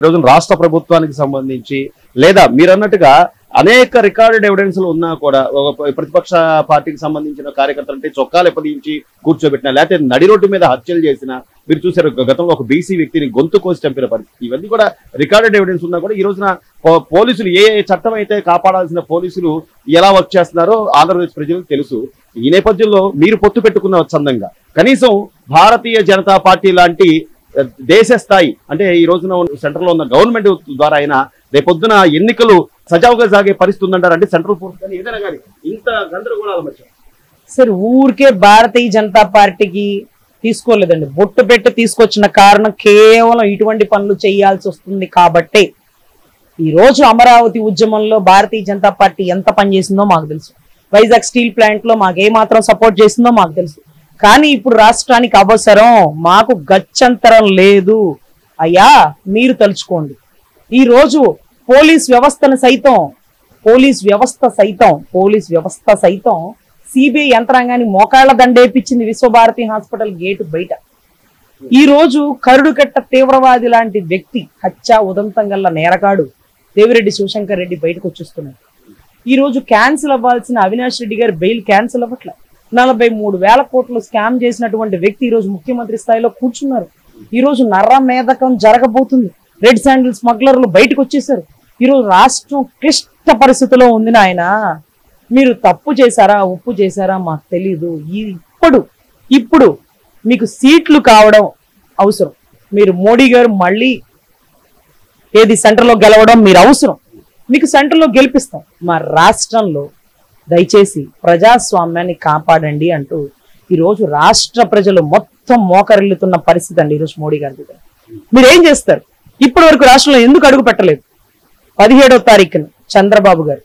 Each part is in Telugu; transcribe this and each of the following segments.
రోజు రాష్ట్ర ప్రభుత్వానికి సంబంధించి లేదా మీరన్నట్టుగా అనేక రికార్డెడ్ ఎవిడెన్స్లు ఉన్నా కూడా ప్రతిపక్ష పార్టీకి సంబంధించిన కార్యకర్తలు అంటే చొక్కాలు ఎప్పటించి కూర్చోబెట్టిన లేకపోతే నడి రోడ్డు మీద హత్యలు చేసిన మీరు చూసారు గతంలో ఒక బీసీ వ్యక్తిని గొంతు కోసి చంపిన పరిస్థితి ఇవన్నీ కూడా రికార్డెడ్ ఎవిడెన్స్ ఉన్నా కూడా ఈ రోజున పోలీసులు ఏ చట్టం అయితే కాపాడాల్సిన పోలీసులు ఎలా వర్క్ చేస్తున్నారో ఆంధ్రప్రదేశ్ ప్రజలకు తెలుసు. ఈ నేపథ్యంలో మీరు పొత్తు పెట్టుకున్న చందంగా కనీసం భారతీయ జనతా పార్టీ లాంటి దేశ స్థాయి అంటే ఈ రోజున సెంట్రల్ లో ఉన్న గవర్నమెంట్ ద్వారా అయినా రేపొద్దున ఎన్నికలు సజావుగా సాగే పరిస్థితి ఉందంటారు. అంటే సెంట్రల్ ఫోర్స్ కానీ ఏదైనా కానీ ఇంత గందరగోళాల మధ్య సార్ ఊరికే భారతీయ జనతా పార్టీకి తీసుకోలేదండి. బొట్టు పెట్టి తీసుకొచ్చిన కారణం కేవలం ఇటువంటి పనులు చేయాల్సి వస్తుంది కాబట్టి ఈ రోజు అమరావతి ఉద్యమంలో భారతీయ జనతా పార్టీ ఎంత పనిచేసిందో మాకు తెలుసు. వైజాగ్ స్టీల్ ప్లాంట్ లో మాకు ఏమాత్రం సపోర్ట్ చేసిందో మాకు తెలుసు. కానీ ఇప్పుడు రాష్ట్రానికి అవసరం, మాకు గత్యంతరం లేదు అయ్యా, మీరు తలుచుకోండి. ఈ రోజు పోలీస్ వ్యవస్థ సైతం సిబిఐ యంత్రాంగాన్ని మోకాళ్ల దండేపించింది విశ్వభారతి హాస్పిటల్ గేటు బయట. ఈ రోజు కరుడుకట్ట తీవ్రవాది లాంటి వ్యక్తి, హత్య ఉదంతం గల్ల నేరగాడు దేవిరెడ్డి శివశంకర్ రెడ్డి బయటకు వచ్చేస్తున్నాడు. ఈ రోజు క్యాన్సిల్ అవ్వాల్సిన అవినాష్ రెడ్డి గారి బెయిల్ క్యాన్సిల్ అవ్వట్లే. 43,000 కోట్లు స్కామ్ చేసినటువంటి వ్యక్తి ఈ రోజు ముఖ్యమంత్రి స్థాయిలో కూర్చున్నారు. ఈ రోజు నరమేధకం జరగబోతుంది. రెడ్ శాండిల్ స్మగ్లర్లు బయటకు వచ్చేసారు. ఈ రోజు రాష్ట్రం క్లిష్ట పరిస్థితిలో ఉంది నాయన. మీరు తప్పు చేశారా ఉప్పు చేశారా మాకు తెలీదు. ఇప్పుడు మీకు సీట్లు కావడం అవసరం. మీరు మోడీ గారు మళ్ళీ సెంటర్లో గెలవడం మీరు అవసరం. మీకు సెంటర్లో గెలిపిస్తాం. మా రాష్ట్రంలో దయచేసి ప్రజాస్వామ్యాన్ని కాపాడండి అంటూ ఈరోజు రాష్ట్ర ప్రజలు మొత్తం మోకరిల్లుతున్న పరిస్థితి అండి ఈరోజు మోడీ గారి దగ్గర. మీరేం చేస్తారు? ఇప్పటి వరకు రాష్ట్రంలో ఎందుకు అడుగు పెట్టలేదు? 17వ తారీఖున చంద్రబాబు గారు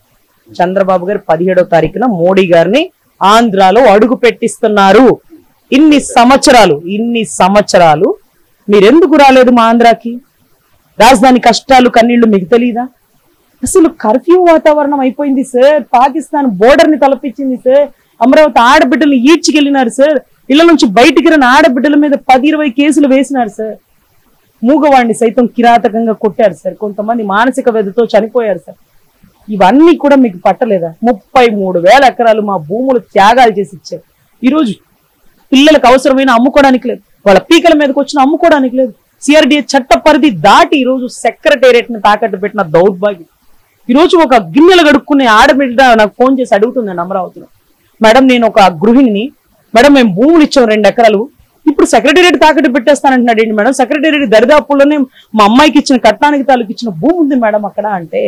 17వ తారీఖున మోడీ గారిని ఆంధ్రాలో అడుగు పెట్టిస్తున్నారు. ఇన్ని సంవత్సరాలు మీరెందుకు రాలేదు మా ఆంధ్రాకి? రాజధాని కష్టాలు కన్నీళ్లు మీకు తెలీదా? అసలు కర్ఫ్యూ వాతావరణం అయిపోయింది సార్. పాకిస్తాన్ బోర్డర్ ని తలపించింది సార్. అమరావతి ఆడబిడ్డలు ఈడ్చికెళ్ళినారు సార్. ఇళ్ల నుంచి బయటికి రాని ఆడబిడ్డల మీద 10-20 కేసులు వేసినారు సార్. మూగవాడిని సైతం కిరాతకంగా కొట్టారు సార్. కొంతమంది మానసిక వ్యధతో చనిపోయారు సార్. ఇవన్నీ కూడా మీకు పట్టలేదా? 33,000 ఎకరాలు మా భూములు త్యాగాలు చేసి ఇచ్చారు. ఈరోజు పిల్లలకు అవసరమైన అమ్ముకోవడానికి లేదు, వాళ్ళ పీకల మీదకి వచ్చిన అమ్ముకోవడానికి లేదు. సిఆర్డిఏ చట్ట పరిధి దాటి ఈరోజు సెక్రటేరియట్ ని తాకట్టు పెట్టిన దౌర్భాగ్యం. ఈరోజు ఒక గిన్నెలు గడుక్కునే ఆడబిడ్డ నాకు ఫోన్ చేసి అడుగుతుందండి అమరావతిలో, మేడం నేను ఒక గృహిణిని, మేడం మేము భూములు ఇచ్చాం 2 ఎకరాలు, ఇప్పుడు సెక్రటేరియట్ తాకట్టు పెట్టేస్తానంటున్నాడు ఏంటి మేడం? సెక్రటేరియట్ దరిదాపుల్లోనే మా అమ్మాయికి ఇచ్చిన కట్నానికి తాలూకు ఇచ్చిన భూమి ఉంది మేడం అక్కడ అంటే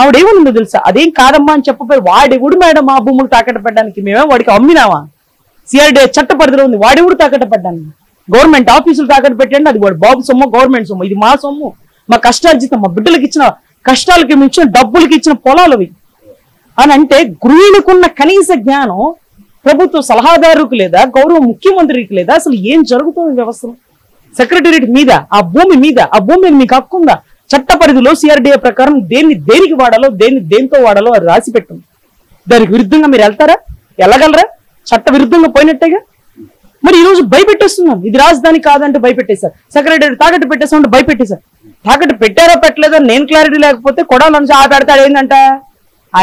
ఆవిడేముందో తెలుసా? అదేం కాదమ్మా అని చెప్పబోయి వాడెవుడు మేడం మా భూములు తాకట్టు పెట్టడానికి? మేమే వాడికి అమ్మినావా? సిఆర్డిఏ చట్ట పరిధిలో ఉంది. వాడెవుడు తాకట్టు పెట్టడానికి? గవర్నమెంట్ ఆఫీసులు తాకట్టు పెట్టండి, అది వాడు బాబు సొమ్ము, గవర్నమెంట్ సొమ్ము, ఇది మా సొమ్ము, మా కష్టార్జితం, మా బిడ్డలకి ఇచ్చిన కష్టాలకి ఇచ్చిన డబ్బులకి ఇచ్చిన పొలాలు అవి అని అంటే గృహిణుకున్న కనీస జ్ఞానం ప్రభుత్వ సలహాదారుకు లేదా, గౌరవ ముఖ్యమంత్రికి లేదా? అసలు ఏం జరుగుతుంది వ్యవస్థలో? సెక్రటేరియట్ మీద ఆ భూమి మీకు హక్కు ఉందా? చట్ట పరిధిలో సిఆర్డిఏ ప్రకారం దేనికి వాడాలో దేంతో వాడాలో అది రాసి పెట్టింది. దానికి విరుద్ధంగా మీరు వెళ్తారా? వెళ్ళగలరా? చట్ట విరుద్ధంగా పోయినట్టేగా. మరి ఈ రోజు భయపెట్టేస్తున్నాం. ఇది రాజధాని కాదంటే భయపెట్టేశారు. సెక్రటరీ తాకట్టు పెట్టేస్తామంటే భయపెట్టేశారు. తాకట్టు పెట్టారా పెట్టలేదా నేను క్లారిటీ లేకపోతే కొడాలి నుంచి పెడతాడు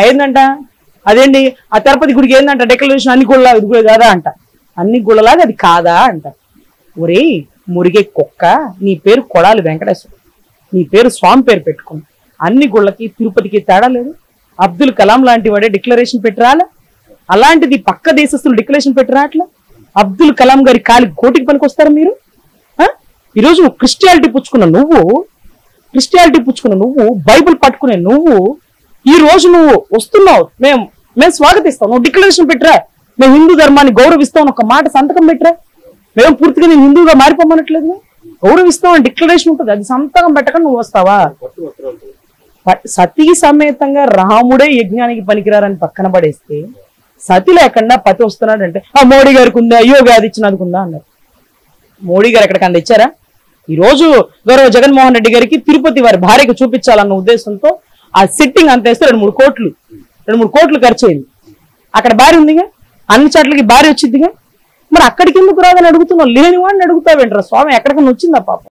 ఏందంట అదేంటి ఆ తిరుపతి గుడికి ఏందంట డెక్లరేషన్ అన్ని గుళ్ళ ఇది కూడా కాదా అంట. అన్ని గుళ్ళలాగా అది కాదా అంట. ఒరే మురిగే కుక్క, నీ పేరు కొడాలి వెంకటేశ్వర, నీ పేరు స్వామి పేరు పెట్టుకుని అన్ని గుళ్ళకి తిరుపతికి తేడా లేదు. అబ్దుల్ కలాం లాంటి వాడే డిక్లరేషన్ పెట్టిరాలా? అలాంటిది పక్క దేశస్తులు డిక్లరేషన్ పెట్టిరాట్లా? అబ్దుల్ కలాం గారి కాలి కోటికి పనికి వస్తారా మీరు? ఈరోజు క్రిస్టియాలిటీ పుచ్చుకున్న నువ్వు బైబిల్ పట్టుకునే నువ్వు ఈ రోజు నువ్వు వస్తున్నావు, మేము స్వాగతిస్తాం, నువ్వు డిక్లరేషన్ పెట్టరా, మేము హిందూ ధర్మాన్ని గౌరవిస్తాం ఒక మాట సంతకం పెట్టరా. మేము పూర్తిగా నేను హిందూగా మారిపోమనట్లేదు, గౌరవిస్తాం అని డిక్లరేషన్ ఉంటుంది, అది సంతకం పెట్టక నువ్వు వస్తావా? సతీ సమేతంగా రాముడే యజ్ఞానికి పనికిరారని పక్కన పడేస్తే సతి లేకుండా పతి వస్తున్నాడు అంటే మోడీ గారికి ఉందా, యోగి ఆదిత్యనాథ్కి ఉందా అన్నారు. మోడీ గారు ఎక్కడికన్నా ఇచ్చారా? ఈ రోజు గౌరవ జగన్మోహన్ రెడ్డి గారికి తిరుపతి వారి భార్యకు చూపించాలన్న ఉద్దేశంతో ఆ సిట్టింగ్ అంత వేస్తే 2-3 కోట్లు ఖర్చు అయింది. అక్కడ భార్య ఉందిగా, అన్ని చోట్లకి భార్య వచ్చిందిగా, మరి అక్కడికి ఎందుకు రాదని అడుగుతున్నావు? లేని వాడిని అడుగుతావేంట్రా స్వామి? ఎక్కడికన్నా వచ్చిందా పాపం?